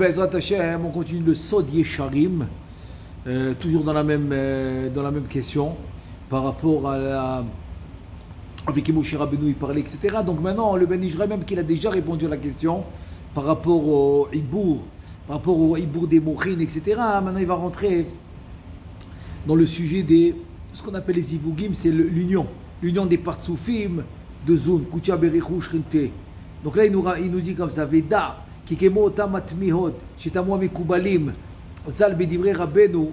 Bezrat Hashem, on continue le Sod Yesharim, toujours dans la même question, par rapport à avec Moshe Rabbeinu il parlait, etc. Donc maintenant, le Ben Israël, même qu'il a déjà répondu à la question, par rapport au Ibour, des Mochin, etc. Maintenant, il va rentrer dans le sujet des, ce qu'on appelle les Ivugim, c'est l'union des Partsoufim de Zun, Kucha Berichou Shrinte. Donc là, il nous dit comme ça, Veda, כי כמו אותם התמיהות שתמו המקובלים ז"ל בדברי רבנו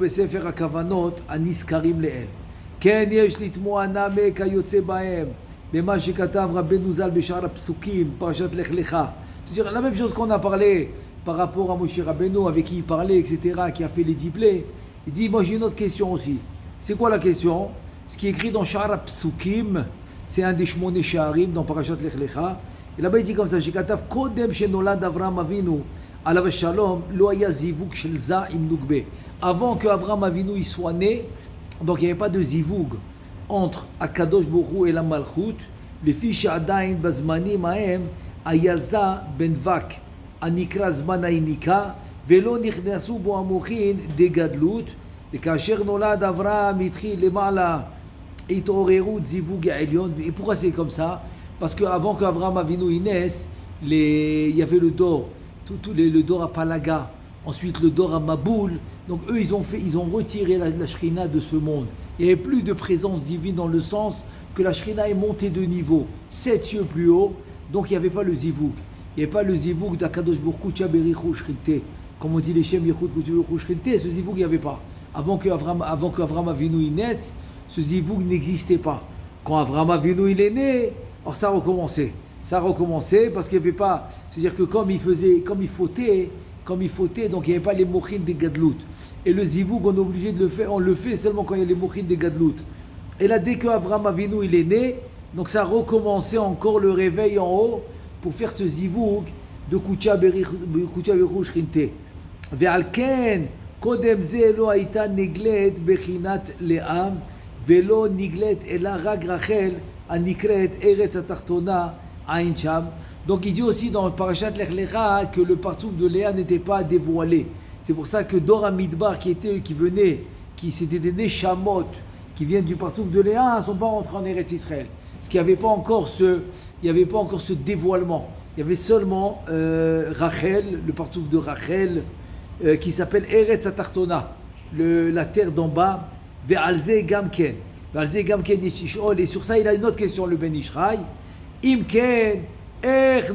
בספר הכוונות הנזכרים לעיל. כן יש לתמוע נמי כיוצא בהם במה שכתב רבנו ז"ל בשאר הפסוקים, פרשת לך לך. C'est-à-dire la même chose qu'on a parlé par rapport à Moshe Rabbeinu, avec qui il parlait, etc., qui a fait les diplés. Il dit, moi j'ai une autre question aussi. C'est quoi la question? Ce qui est écrit dans Sha'ar HaPsukim, c'est un des Shmoné Sha'arim dans Parashat Lech Lecha. Et là-bas, il dit comme ça, שכתב קודם שנולד אברהם אבינו עליו השלום, לא היה זיווג של זה עם נוגבה. Avant que Avraham Avinu soit né, donc il n'y avait pas de zivug entre Akadosh Baruch Hu et la Malchut, לפי שעדיין בזמנים ההם היה זה בן וק, הנקרא זמן היניקה, ולא נכנסו בו המוחין דגדלות, וכאשר נולד אברהם התחיל למעלה התעוררות זיווג העליון. Et pourquoi c'est comme ça? Parce qu'avant qu'Avraham Avinu naisse, il y avait le Dor, le Dor à Palaga, ensuite le Dor à Maboul. Donc eux, ils ont retiré la Shrina de ce monde. Il n'y avait plus de présence divine dans le sens que la Shrina est montée de niveau, 7 cieux plus haut. Donc il n'y avait pas le Zivouk. Il n'y avait pas le Zivouk d'Akadosh Baruch Hu Berichou Shrinte. Comme on dit les Shem Yechut Berichou Shrinte, ce Zivouk, il n'y avait pas. Avant qu'Avraham Avinu naisse, ce Zivouk n'existait pas. Quand Avraham Avinu il est né, alors ça a recommencé parce qu'il n'y avait pas, c'est-à-dire que comme il fautait, donc il n'y avait pas les mochines des gadlout. Et le zivoug, on est obligé de le faire, on le fait seulement quand il y a les mochines des gadlout. Et là, dès que Avraham Avinu il est né, donc ça a recommencé encore le réveil en haut pour faire ce zivoug de Kucha Berichou Shrinte. Ve'al ken kodem ze lo haita niglet bechinat le'am velo niglet ela rag Rachel Anikret Eretz Atartona Ain Sham. Donc il dit aussi dans Parashat Lech Lecha que le partouf de Léa n'était pas dévoilé. C'est pour ça que Dor HaMidbar c'était des Neshamot qui viennent du partouf de Léa, ne sont pas rentrés en Eretz Israël. Parce qu'il n'y avait pas encore ce dévoilement. Il y avait seulement Rachel, le partouf de Rachel, qui s'appelle Eretz Atartona, la terre d'en bas, Ve'alze Gamken. Et sur ça, il a une autre question, le Ben Ishraï. Imken,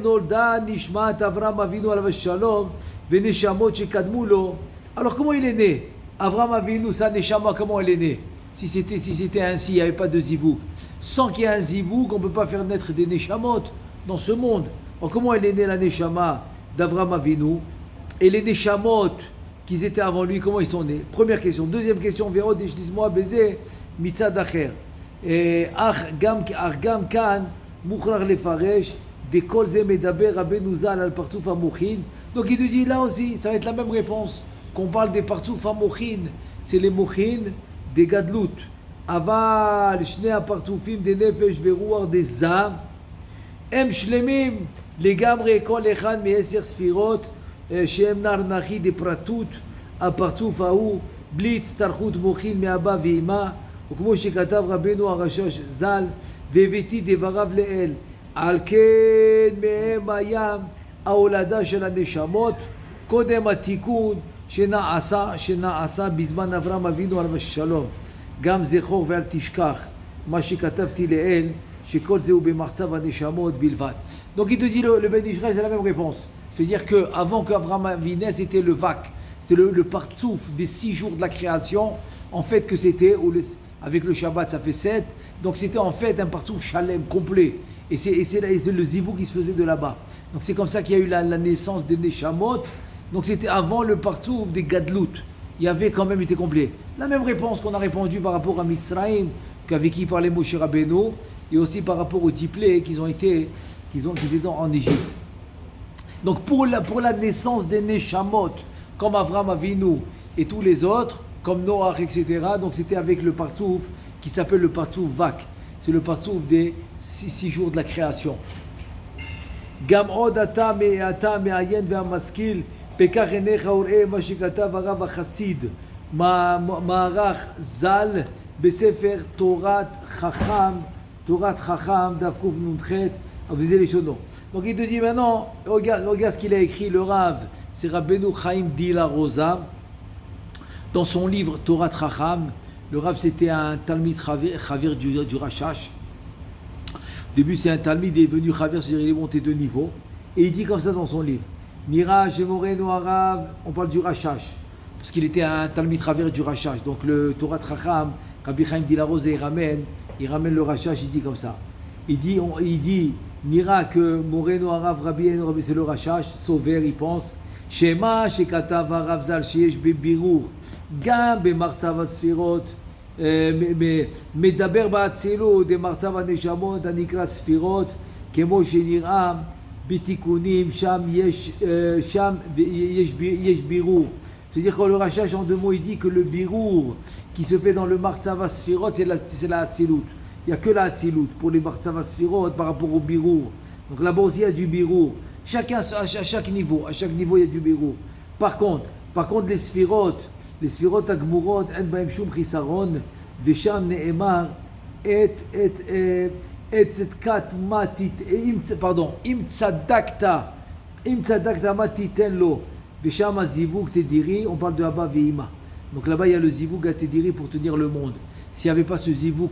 nolda nishmat Avraham Avinu alav shalom, veneshamot shekadmu lo. Alors comment il est né? Avraham Avinu, sa neshama, comment elle est née? Si c'était ainsi, il n'y avait pas de zivouk. Sans qu'il y ait un zivouk, on ne peut pas faire naître des neshamot dans ce monde. Alors comment elle est née, la neshama d'Avraham Avinu? Et les neshamot qui étaient avant lui, comment ils sont nés? Première question. Deuxième question, Véro Deshlizmoa Bézé. מצד אחר, אך גם כאן מוכרח לפרש דכל זה מדבר רבנו ז"ל על פרצוף המוחין. Donc il nous dit là aussi, ça va être la même réponse, qu'on parle des פרצוף המוחין, c'est les מוחין des גדלות, אבל שני הפרצופים דנפש ורוח דזעם הם שלמים לגמרי, כל אחד מ10 ספירות שהם נר נחי דפרטות הפרצוף ההוא בלי הצטרכות מוחין מאבא ואמא. וכמו שכתב רבנו הרשש ז"ל, והבאתי דבריו לאל, על כן מהם היה ההולדה של הנשמות, קודם התיקון שנעשה בזמן אברהם אבינו עליו השלום. גם זכור ואל תשכח מה שכתבתי לאל, שכל זה הוא במחצב הנשמות בלבד. Donc il te dit, le Ben Israël, c'est la même réponse. C'est-à-dire qu'avant qu'Avraham Avinu c'était le Vak, c'était le partsouf des 6 jours de la création, en fait que c'était, avec le Shabbat ça fait 7, donc c'était en fait un partsouf shalem complet, et c'est le zivou qui se faisait de là-bas. Donc c'est comme ça qu'il y a eu la naissance des Neshamot, donc c'était avant le partsouf des Gadlout, il y avait quand même été complet. La même réponse qu'on a répondu par rapport à Mitzrayim, qu'avec qui parlait Moshe Rabbeinu, et aussi par rapport aux diplés qu'ils étaient en Égypte. Donc pour la naissance des Neshamot, comme Avraham Avinu et tous les autres, comme Noach, etc. Donc c'était avec le partsouf qui s'appelle le partsouf Vak. C'est le partsouf des 6 jours de la création. גם עוד אתה מעיין והמשכיל, פקח עיניך וראה מה שכתב הרב החסיד, מערך ז"ל, בספר תורת חכם, דף קנ"ח, אבל זה לשונו. Donc il te dit maintenant, regarde ce qu'il a écrit, le Rav, c'est Rabbeinu Chaim Dila Rosa, dans son livre Torah Chacham. Le Rav c'était un Talmid Chavir du Rashash. Au début c'est un Talmid, il est venu Chavir, c'est-à-dire il est monté de niveau. Et il dit comme ça dans son livre, Nira Shemoreno Arav, on parle du Rashash, parce qu'il était un Talmid Chavir du Rashash. Donc le Torah Chacham, Rabbi Chaim Dila Rosa, il ramène le Rashash, il dit comme ça. Il dit Nira que Moreno Arav Rabbi c'est le Rashash, Sauver, il pense. Shema Shekatav Arav Zal Sheyesh Bebirur, Gam Bemartzav Asfirot, Medaber Ba'atzilut, de Martzav Aneshamot, Anikra Sfirot, Kemo Shenira, Bitikunim, Sham Yesh Birur. C'est-à-dire que le Rashash en deux mots, il dit que le Birur qui se fait dans le Martzav Asfirot, c'est la Atzilut. Il n'y a que la Atzilut pour les Martzav Asfirot par rapport au Birur. Donc là-bas aussi il y a du Birur. Chacun à chaque niveau il y a du Birur. Par contre les Sfirot Agmurot, en bahem shum chisaron, vesham ne'emar et tzedkat matit, im tzadakta matiten lo, vesham azivug tediri, on parle de Abba ve'ima. Donc là-bas il y a le zivug à tediri pour tenir le monde. S'il n'y avait pas ce zivug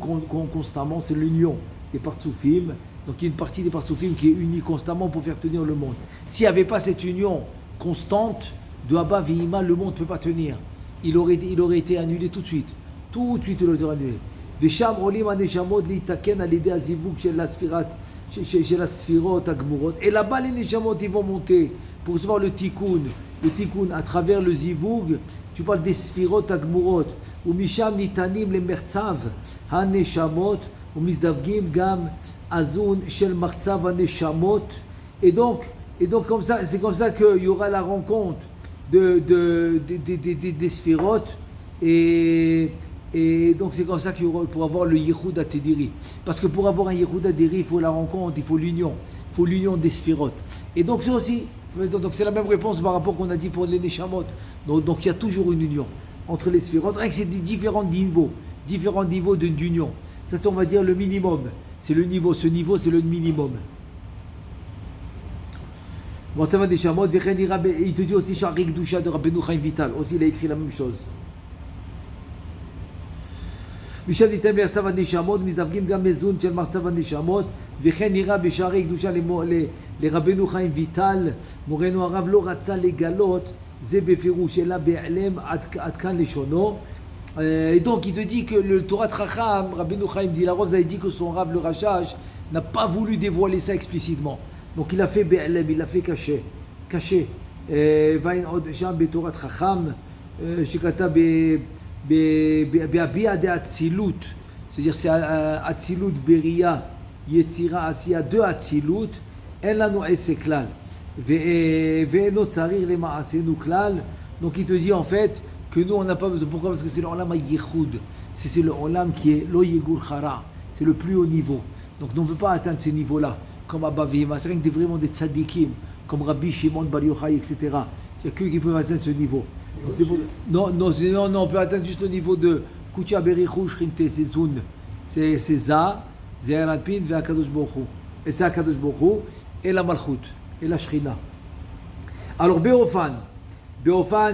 constamment, c'est l'union des partsoufim. Donc il y a une partie des partsoufim qui est unie constamment pour faire tenir le monde. S'il n'y avait pas cette union constante de Abba ve'ima, le monde ne peut pas tenir. Il aurait été annulé tout de suite. Tout de suite, il aurait été annulé. Vesham olim aneshamot litaken alidei azivug shel asfirot agmurot. Et là-bas, les neshamot, ils vont monter pour recevoir le tikkun. Le tikkun à travers le zivug. Tu parles des sfirot agmurot. Ou misham nitanim le mertzav haneshamot. Ou misdavgim gam azun shel martzav haneshamot. Et donc comme ça, c'est comme ça qu'il y aura la rencontre des sphirotes et donc c'est comme ça qu'il y aura, pour avoir le Yichud Atediri, parce que pour avoir un Yichud Atediri il faut la rencontre, il faut l'union des sphirotes. Et donc c'est aussi, donc c'est la même réponse par rapport qu'on a dit pour les Neshamot. Donc il y a toujours une union entre les sphirotes, rien que c'est des différents niveaux d'union. Ça c'est, on va dire, le minimum, c'est le niveau, ce niveau c'est le minimum. Il te dit aussi Sha'ari Kedusha de Rabbeinu Chaim Vital. Aussi, il a écrit la même chose. Michel Item Bersav Anishamot, Mizdavgim Gam Mezun, Shel Martzav Anishamot, Vechen Ira Besha'ari Kedusha le Rabbeinu Chaim Vital, Moreno Arav Lo Ratza Legalot, Ze Befirush Ela Be'alem Ad Kan Leshono. Et donc, il te dit que le Torah Chacham, Rabbeinu Chaim Dila Rosa, il dit que son Rav le Rashash n'a pas voulu dévoiler ça explicitement. Donc il a fait Be'alem, il a fait caché. Vain od sham betorat chacham, shekata be'abia de atzilut, c'est-à-dire c'est atzilut beria, yetzira asiya de atzilut, en lanu ese klal, ve'eno tzarir le ma'asenu klal. Donc il te dit en fait que nous on n'a pas besoin. Pourquoi? Parce que c'est le olam yichud, c'est le olam qui est lo yegul chara, c'est le plus haut niveau. Donc nous on ne peut pas atteindre ces niveaux-là. Comme Abba ve'ima, c'est vraiment des tzadikim, comme Rabbi Shimon Bar Yochai, etc. Il n'y a que qui peuvent atteindre ce niveau. Donc c'est pour... non, on peut atteindre juste le niveau de Kucha Berichu Shrinte, c'est Zun. C'est Za, Ze'er Alpin, Ve'akadosh Baruch Hu. Et c'est Akadosh Baruch Hu, et la Malchut, et la Shrina. Alors Be'ofan,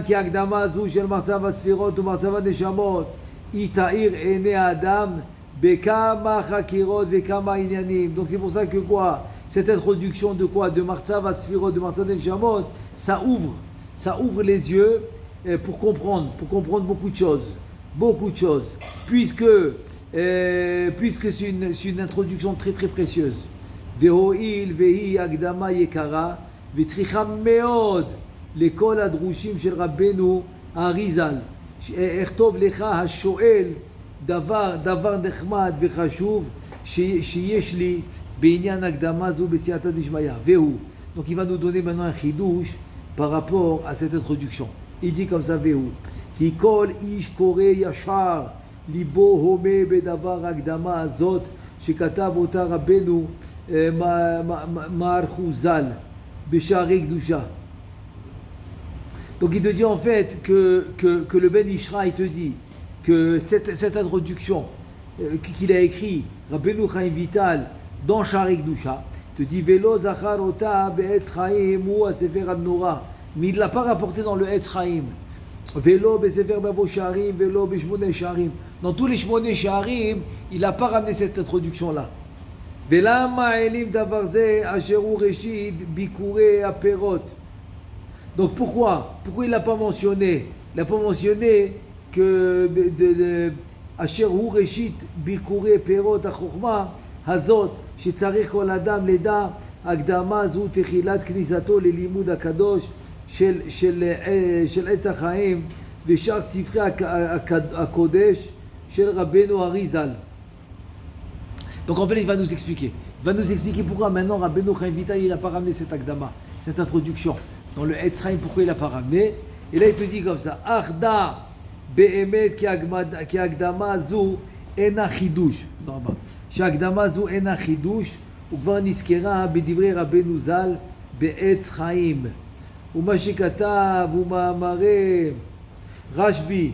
qui Agdama Zu, Shel Martzav Asfirot, ou Martzav Neshamot, Itair Ene Adam, Bekama Chakirot, Bekama Inyanim. Donc c'est pour ça que quoi? Cette introduction de quoi? De Martzav Asfirot, de Martzav Neshamot, ça ouvre les yeux pour comprendre beaucoup de choses. Puisque c'est une introduction très très précieuse. Vehoil, Vehi, Agdama, Yekara, Vetricha Meod, l'école Adrushim Shel Rabbeinu Arizal. Ertov Lecha HaShoel. דבר נחמד וחשוב שיש לי בעניין הקדמה זו בסייעתא דשמיא. והוא. Donc il va nous donner maintenant un chidouche par rapport à cette introduction. Il dit comme ça, והוא. כי כל איש קורא ישר ליבו הומה בדבר הקדמה הזאת שכתב אותה רבנו Marchouzal, Beshari Gdusha. Donc il te dit en fait que le Ben Ishra, il te dit que cette introduction qu'il a écrit, Rabbeinu Chaim Vital, dans Shari Gdusha, te dit Velo Zachar Ota Be'etz Chaim ou Sefer Ad-Nora, mais il ne l'a pas rapporté dans le Etz Chaim. Velo Be'sefer Bavo Sharim, Velo Beshmone Sharim. Dans tous les Shmone Sharim, il n'a pas ramené cette introduction-là. Velama Elim Davarze Asheru Reshid Bikure Aperot. Donc pourquoi il l'a pas mentionné? Il n'a pas mentionné que Asheru Reshid Bikure Perot Achokma Hazot Shetzarich Kol Adam Leda Agdama Zu Techilat Knisato Lelimud Akadosh של עץ החיים ושאר ספרי הקודש של רבנו אריזל. Donc en fait il va nous expliquer pourquoi maintenant Rabbeinu Chaim Vital il n'a pas ramené cette akdama, cette introduction dans le Etz Chaim, pourquoi il n'a pas ramené. Et là il te dit comme ça Achda be'emet ki akdama zu ena chidush, שהקדמה זו אינה חידוש וכבר נזכרה בדברי רבנו ז"ל בעץ חיים. ומה שכתב ומאמרי רשב"י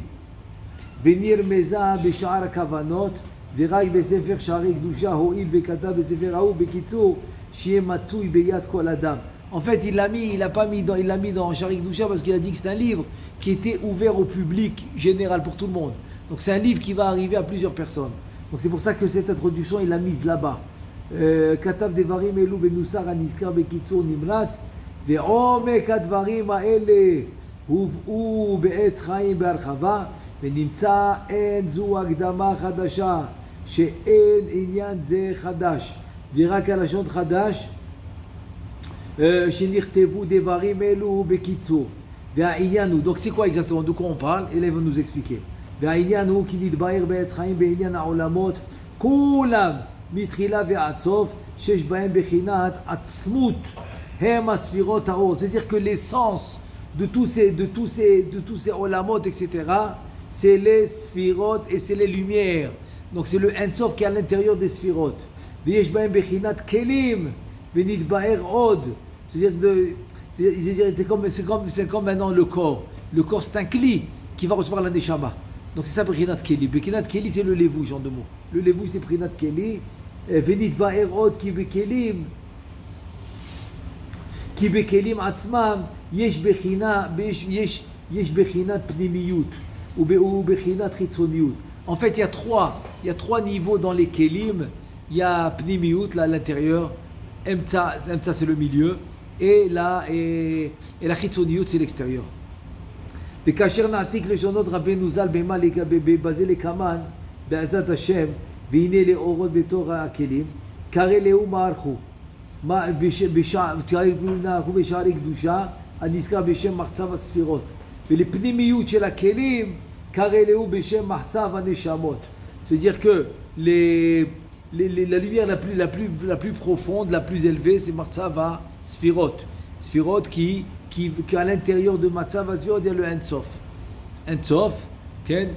ונרמזה בשאר הכוונות ורק בספר שערי קדושה הועיל וכתב בספר ההוא. בקיצור, שיהיה מצוי ביד כל אדם. En fait, il l'a mis dans Shari Gdusha parce qu'il a dit que c'est un livre qui était ouvert au public général pour tout le monde. Donc c'est un livre qui va arriver à plusieurs personnes. Donc c'est pour ça que cette introduction, il l'a mise là-bas. כתב דברים אלו בנוסח הנזכר בקיצור נמרץ, ועומק הדברים האלה הובאו בעץ חיים בהרחבה, ונמצא אין זו הקדמה חדשה, שאין עניין זה חדש, ורק הלשון חדש שנכתבו דברים אלו בקיצור. והעניין הוא, donc c'est quoi exactement, de quoi on parle? Et là il va nous expliquer. והעניין הוא כי נתבהר בעץ חיים בעניין העולמות כולם מתחילה ועד סוף, שיש בהם בחינת עצמות הם הספירות האור. C'est-à-dire que l'essence de tous ces olamot, etc., c'est les sphirot et c'est les lumières. Donc c'est le Ein-Sof qui est à l'intérieur des sphirot. ויש בהם בחינת כלים ונתבהר עוד. C'est-à-dire c'est comme maintenant le corps. Le corps c'est un kli qui va recevoir la neshama. Donc c'est ça Brinat Keli. Brinat Keli c'est le levouj en deux mots. Le levouj c'est Brinat Keli. Venit Ba'er Od ki bekelim atzmam yesh bechinat pnimiyut ou bechinat chitzoniyut. En fait il y a trois niveaux dans les kelim. Il y a pnimiyut là à l'intérieur, emtsa c'est le milieu et la chitzoniyut c'est l'extérieur. וכאשר נעתיק לשונות רבנו ז"ל בזה לקמן בעזרת השם והנה לאורות בתור הכלים קרא לאו מערכו בשערי קדושה הנזכר בשם מחצב הספירות ולפנימיות של הכלים קרא לאו בשם מחצב הנשמות. C'est-à-dire que la lumière la plus profonde, la plus élevée, c'est מחצב הספירות. ספירות qu'à l'intérieur de Matzav Asvirot, il y a le Ein-Sof. Ein-Sof, כן,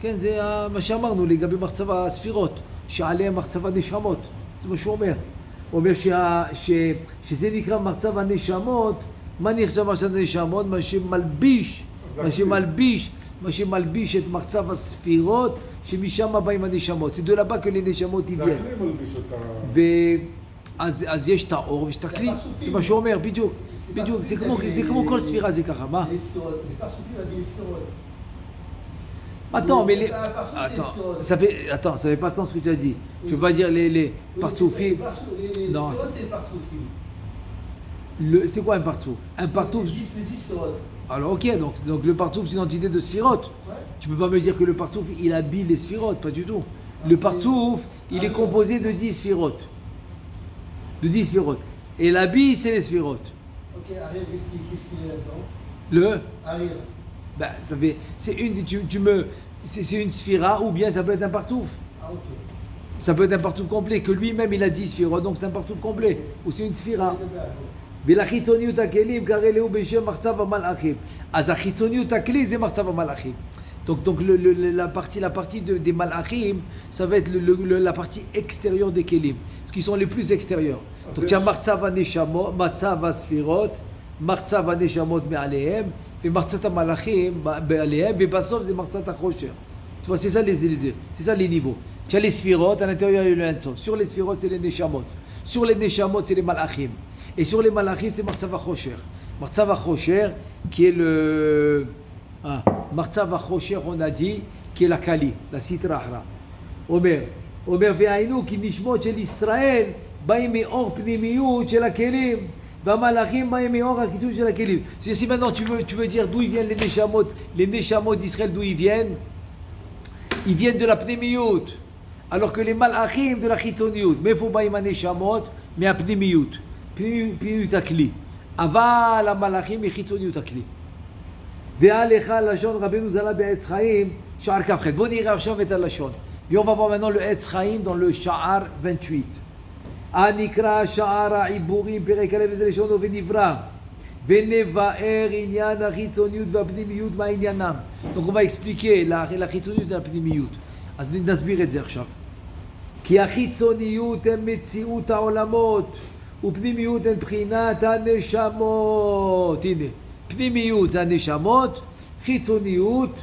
זה מה שאמרנו לגבי מחצב הספירות, שעליהם מחצב הנשמות. זה מה שהוא אומר. הוא אומר שזה נקרא מחצב הנשמות. מה נחשב מחצב הנשמות? מה שמלביש את מחצב הספירות, שמשם באים הנשמות. זה là-bas que les נשמות viennent. אז יש את האור ויש את הכלי. זה מה שהוא אומר, בדיוק. c'est comment כל ספירה זה ככה, מה? Attends, mais ça fait pas de sens ce que tu as dit. Tu peux pas dire les partsoufim. Non. C'est quoi un partsouf? Un partsouf. Alors ok, donc le partsouf c'est une entité de sphirot. Tu peux pas me dire que le partsouf il habille les sphirot, pas du tout. Le partsouf il est composé de 10 sphirot. Et l'habit c'est les sphirot. Ok, Ariel, qu'est-ce qu'il est là-dedans? Le Ariel. Ben, ça fait, c'est une sphira ou bien ça peut être un partsouf. Ah, ok. Ça peut être un partsouf complet, que lui-même il a 10 sphirot, donc c'est un partsouf complet. Ou c'est une sphira. ולחיצוניות הכלים קרא לאו בשם מחצב המלאכים. אז החיצוניות הכלי זה מחצב המלאכים. Donc la partie des malachim, ça va être la partie extérieure des kelim, ce qui sont les plus extérieurs. Donc tu as martzav ha-neshamot, martzav ha-sfirot, martzav ha-neshamot me'alehem, et martzat ha-malachim be'alehem, et basof c'est martzat ha-chosher. Tu vois, c'est ça les niveaux. Tu as les sfirot, à l'intérieur il y a le Ensof. Sur les sfirot c'est les neshamot. Sur les neshamot c'est les malachim. Et sur les malachim c'est martzav ha-chosher. Martzav ha-chosher qui est le... Martzav ha-chosher on a dit, qui est la kali, la sitra ahra. Omer ve'aynu ki nishmot shel Israël ba'im me'or pnimiyut shel hakelim va'malachim ba'im me'or hakitzut shel hakelim. Si maintenant tu veux dire d'où ils viennent les neshamot d'Israël, d'où ils viennent de la pnimiyut, alors que les malachim de la chitoniyut. Mais faut ba'im ha-neshamot mais à pnimiyut akli. Aval ha-malachim et chitoniyut akli. Ve'alecha lashon Rabbeinu zala be'etz chaim sha'ar kafchet. Bon, on ira עכשיו את הלשון. Et on va voir maintenant le Etz Chaim dans le Sha'ar 28. Anikra Sha'ar ha'Iburim perek aleph v'zeh leshon v'nivra v'nevaer inyan ha'chitzoniyut v'apnimiyut ma'inyanam. Donc on va expliquer la chitzoniyut et la pnimiyut. אז נסביר את זה עכשיו. כי החיצוניות הם מציאות העולמות ופנימיות הן בחינת הנשמות. הנה, פנימיות זה הנשמות, חיצוניות,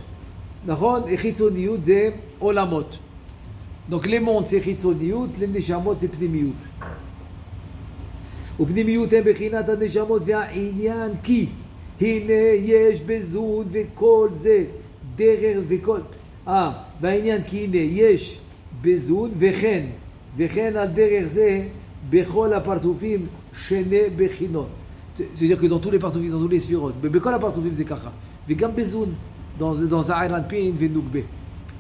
נכון? חיצוניות זה עולמות. Donc les mondes c'est חיצוניות, les neshamot c'est פנימיות. ופנימיות הם בחינת הנשמות והעניין כי הנה יש בזון וכל זה דרך וכל והעניין כי הנה יש בזון וכן על דרך זה בכל הפרצופים שני בחינות. C'est-à-dire que dans tous les partoufim, dans tous les sphirotes, בכל הפרצופים זה ככה. וגם בזון, dans Za'ir Anpin ונוגבה.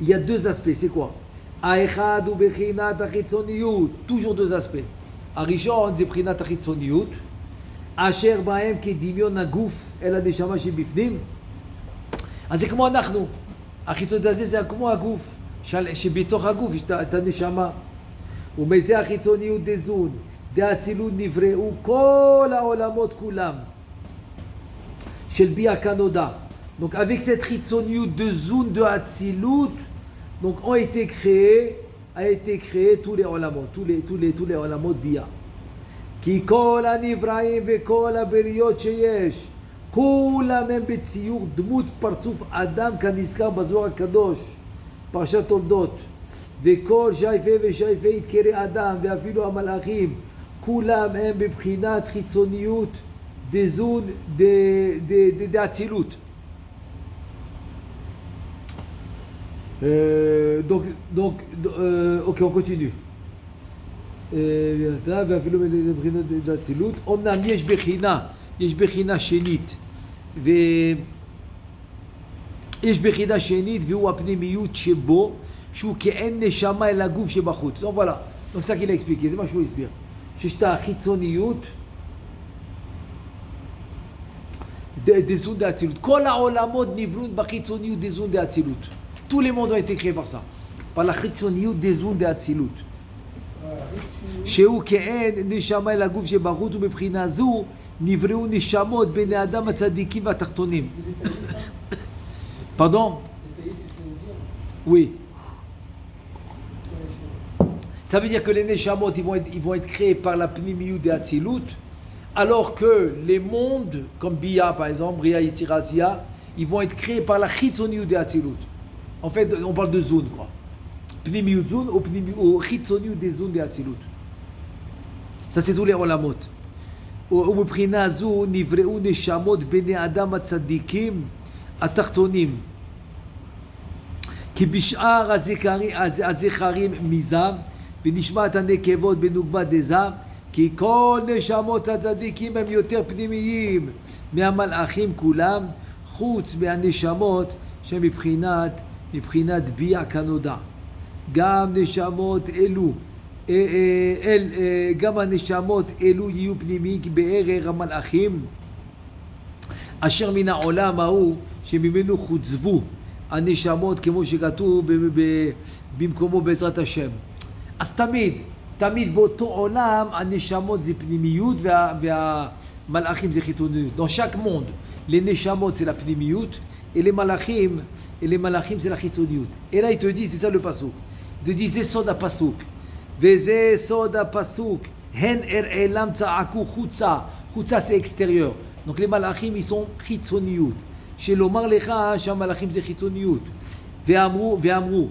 Il y a deux aspects, c'est quoi? האחד הוא בחינת החיצוניות, toujours deux aspects. הראשון זה בחינת החיצוניות, אשר בהם כדמיון הגוף אל הנשמה שבפנים. אז זה כמו אנחנו. החיצוניות הזה זה כמו הגוף, שבתוך הגוף יש את הנשמה. ומזה החיצוניות דזון, דאצילות נבראו כל העולמות כולם. של ביה כנודע. Donc avec cette chitzoniyut de Zun de Hatzilut, donc a été créé tous les olamot, tous les olamot bia. Ki kol hanivraim ve kol haberiyot sheyesh, kulam hem betziyur dmut partzuf Adam kanizkar בזוהר הקדוש, פרשת תולדות, וכל שייפה ושייפה יתקרא אדם, ואפילו המלאכים, כולם הם בבחינת חיצוניות דזון דאצילות. Ok, on continue. ואפילו מבחינת דאצילות. אמנם יש בחינה שנית, יש בחינה שנית והוא הפנימיות שבו, שהוא כאין נשמה אל הגוף שבחוץ. Donc voilà, donc ça qu'il a expliqué, זה מה שהוא הסביר. שיש את החיצוניות דזון דאצילות. כל העולמות נבראו בחיצוניות דזון דאצילות. Tous les mondes ont été créés par ça, par la chitzoniyut dezun de Hatzilut. שהוא כאין נשמה אל הגוף שבחוץ ובבחינה זו נבראו נשמות בני אדם הצדיקים והתחתונים. Pardon? Oui. Ça veut dire que les neshamot ils vont être créés par la pnimiyut de Hatzilut, alors que les mondes comme Bia par exemple, Bria Yitzirasia, ils vont être créés par la chitzoniyut de Hatzilut. En fait, on parle de zone, quoi. Pnimiyut zone ou chitzoniyut des zones de Hatzilut. Ça, c'est tous les olamot. ובבחינה זו נבראו נשמות בני אדם הצדיקים התחתונים. כי בשאר הזכרים מזם, ונשמת הנקבות בנוגבה דזם, כי כל נשמות הצדיקים הם יותר פנימיים מהמלאכים כולם, חוץ מהנשמות מבחינת ביע כנודע. גם נשמות אלו, גם הנשמות אלו יהיו פנימיים בערך המלאכים, אשר מן העולם ההוא שממנו חוצבו הנשמות, כמו שכתוב במקומו בעזרת השם. אז תמיד באותו עולם הנשמות זה פנימיות והמלאכים זה חיתוניות. Dans chaque monde, les neshamot c'est la pnimiyut Et les malachim, c'est la chitzoniut. Et là, il te dit, c'est ça le pasuk. Il te dit, c'est soda pasuk. Veze soda pasuk. Hen elam ta'aku chutza. Chutza, c'est extérieur. Donc les malachim, ils sont chitzoniut. Chez l'omar lecha, chez malachim, c'est chitzoniut. Ve'amru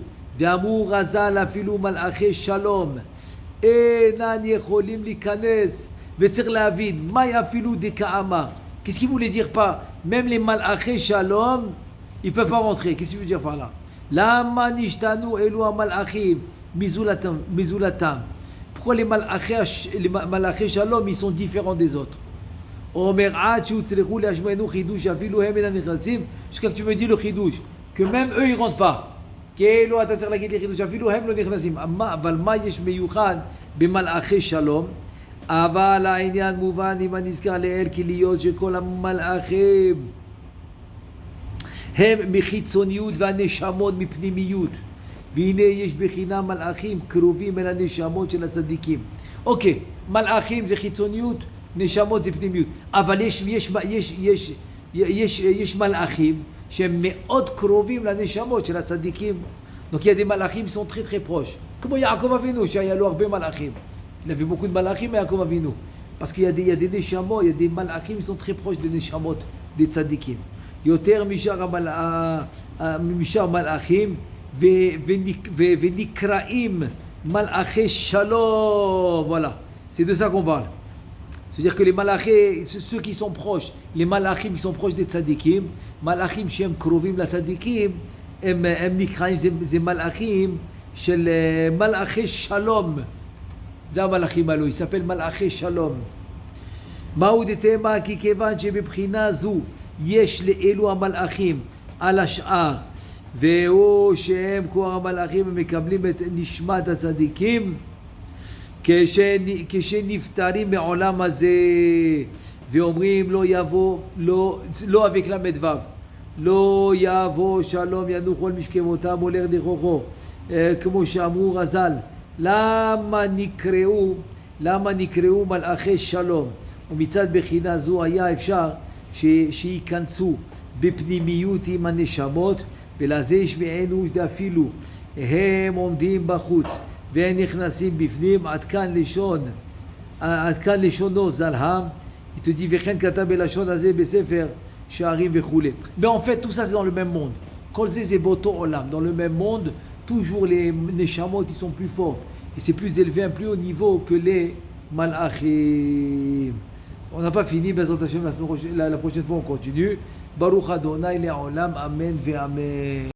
razal afilu malachi shalom. Enan yecholim likanes. Ve'tzir lavid. Ma yafilu deka'ama. Qu'est-ce qu'il voulait dire par même les malachi shalom, ils ne peuvent pas rentrer. Qu'est-ce qu'il veut dire par là? Lama nishtanu elu malachim mizulatam. Pourquoi les malachi shalom, ils sont différents des autres? Jusqu'à que tu me dis le chidouche, que même eux ils ne rentrent pas. אבל העניין מובן אם הנזכר לאל כי להיות שכל המלאכים הם מחיצוניות והנשמות מפנימיות והנה יש בחינה מלאכים קרובים אל הנשמות של הצדיקים. אוקיי, מלאכים זה חיצוניות, נשמות זה פנימיות, אבל יש מלאכים שהם מאוד קרובים לנשמות של הצדיקים. Donc il y a des malachim qui sont très très proches. Comme Yaakov Avinu, il y a הרבה malachim. Il avait beaucoup de malachim à Yaakov Avinu. Parce qu'il y a des neshamot, il y a des malachim qui sont très proches des neshamot, des tzadikim. Yoter mishar malachim venikraim malachi shalom. Voilà, c'est de ça qu'on parle. C'est-à-dire que les malachim, ceux qui sont proches, les malachim qui sont proches des tzadikim, malachim shem krovim la tzadikim, הם נקראים, זה מלאכים של מלאכי שלום. זה המלאכים האלו, יספל מלאכי שלום. מהו דתמה? כי כיוון שבבחינה זו יש לאלו המלאכים על השאר, והוא שהם כוח המלאכים המקבלים את נשמת הצדיקים כשנפטרים מעולם הזה ואומרים לא יבוא, לא avec la medvav. לא יבוא שלום ינוחו על משכבותם הולך נכוחו כמו שאמרו רז"ל למה נקראו מלאכי שלום ומצד בחינה זו היה אפשר שייכנסו בפנימיות עם הנשמות ולזה ישמענו אפילו הם עומדים בחוץ והם נכנסים בפנים עד כאן לשונו זלהם. Il te dit וכן כתב בלשון הזה בספר Sharim vechule. Mais en fait, tout ça c'est dans le même monde. Kol ze boto olam. Dans le même monde, toujours les neshamot ils sont plus forts. Et c'est plus élevé, un plus haut niveau que les malachim. On n'a pas fini, Bezrat Hashem, la prochaine fois on continue. Baruch Adonai le'olam, amen ve amen.